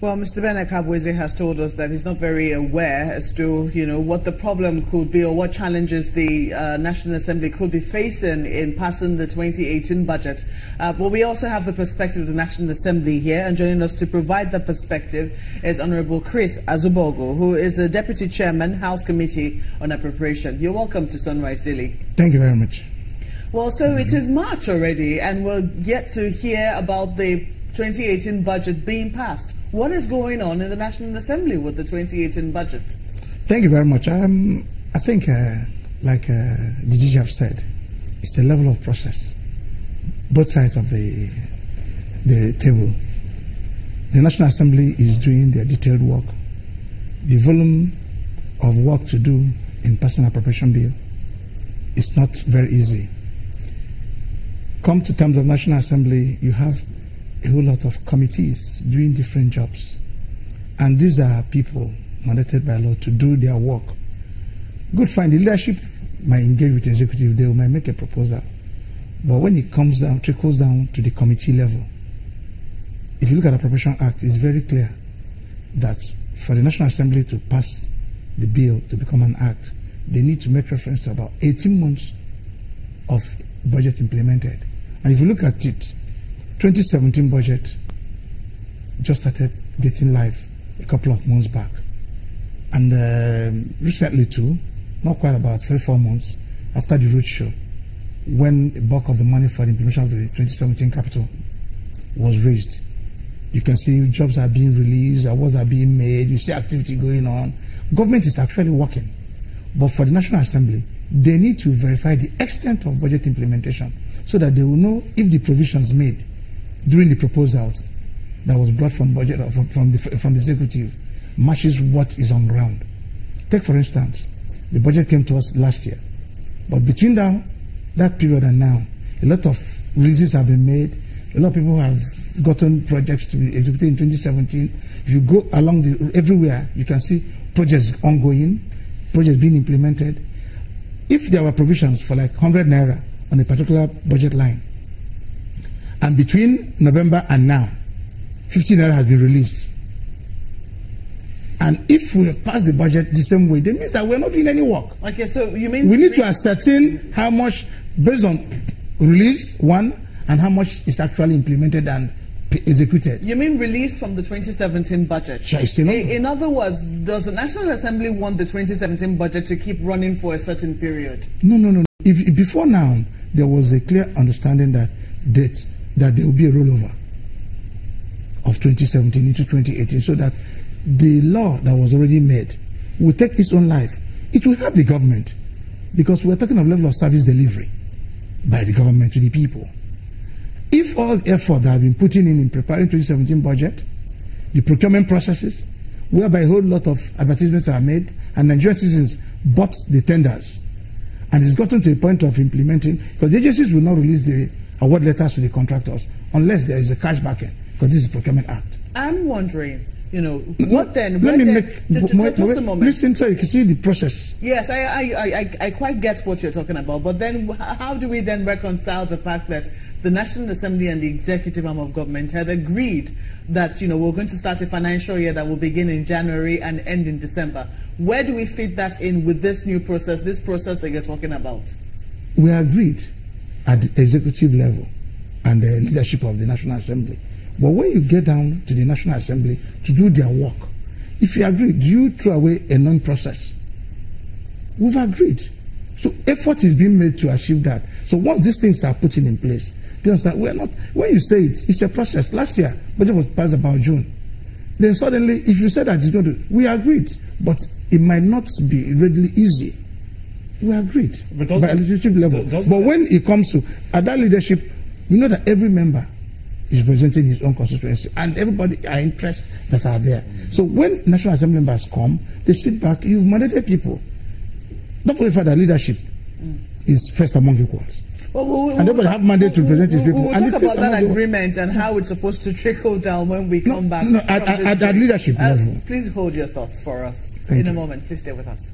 Well, Mr. Bernard Kabweze has told us that he's not very aware as to, what the problem could be or what challenges the National Assembly could be facing in passing the 2018 budget. But we also have the perspective of the National Assembly here, and joining us to provide that perspective is Honorable Chris Azubogu, who is the Deputy Chairman, House Committee on Appropriation. You're welcome to Sunrise Daily. Thank you very much. Well, so it is March already, and we'll get to hear about the 2018 budget being passed. What is going on in the National Assembly with the 2018 budget? Thank you very much. I think, like the DG have said, it's a level of process. Both sides of the table. The National Assembly is doing their detailed work. The volume of work to do in passing appropriation bill is not very easy. Come to terms of National Assembly, you have a whole lot of committees doing different jobs. And these are people mandated by law to do their work. Good, fine. The leadership might engage with the executive, they might make a proposal. But when it comes down, trickles down to the committee level, if you look at the Appropriation Act, it's very clear that for the National Assembly to pass the bill to become an act, they need to make reference to about 18 months of budget implemented. And if you look at it, 2017 budget just started getting live a couple of months back. And recently too, not quite about 3-4 months after the roadshow, when the bulk of the money for the implementation of the 2017 capital was raised, you can see jobs are being released, awards are being made, you see activity going on. Government is actually working. But for the National Assembly, they need to verify the extent of budget implementation so that they will know if the provisions made during the proposals that was brought from budget from the executive matches what is on ground. Take for instance, the budget came to us last year, but between that period and now, a lot of releases have been made. A lot of people have gotten projects to be executed in 2017. If you go along everywhere, you can see projects ongoing, projects being implemented. If there were provisions for like 100 naira on a particular budget line, and between November and now, 50 naira has been released. And if we have passed the budget the same way, that means that we're not doing any work. Okay, so you mean... We need to ascertain how much, based on release, one, and how much is actually implemented and executed. You mean released from the 2017 budget? In other words, does the National Assembly want the 2017 budget to keep running for a certain period? No. If before now, there was a clear understanding that there will be a rollover of 2017 into 2018, so that the law that was already made will take its own life. It will help the government, because we're talking of level of service delivery by the government to the people. If all the effort that have been put in preparing 2017 budget, the procurement processes, whereby a whole lot of advertisements are made, and Nigerian citizens bought the tenders, and it's gotten to a point of implementing, because the agencies will not release the award letters to the contractors unless there is a cash backend, because this is a Procurement Act. I'm wondering, what then? Let me make just a moment. Listen, so you can see the process. Yes, I quite get what you're talking about, but then how do we then reconcile the fact that the National Assembly and the executive arm of government had agreed that we're going to start a financial year that will begin in January and end in December? Where do we fit that in with this new process, this process that you're talking about? We agreed at the executive level and the leadership of the National Assembly. But when you get down to the National Assembly to do their work, if you agree, do you throw away a non-process? We've agreed. So effort is being made to achieve that. So once these things are put in place, they understand we're not, when you say it's a process. Last year, budget was passed about June. Then suddenly, if you say that it's going to, we agreed, but it might not be readily easy. We agreed by a leadership level. But when it comes to at that leadership, we know that every member is presenting his own constituency, and everybody are interests that are there. So when National Assembly members come, they sit back. You've mandated people. Don't forget that leadership is first among equals. And everybody have mandate to present his people. We'll talk about that agreement and how it's supposed to trickle down when we come back. At leadership level. Please hold your thoughts for us in a moment. Please stay with us.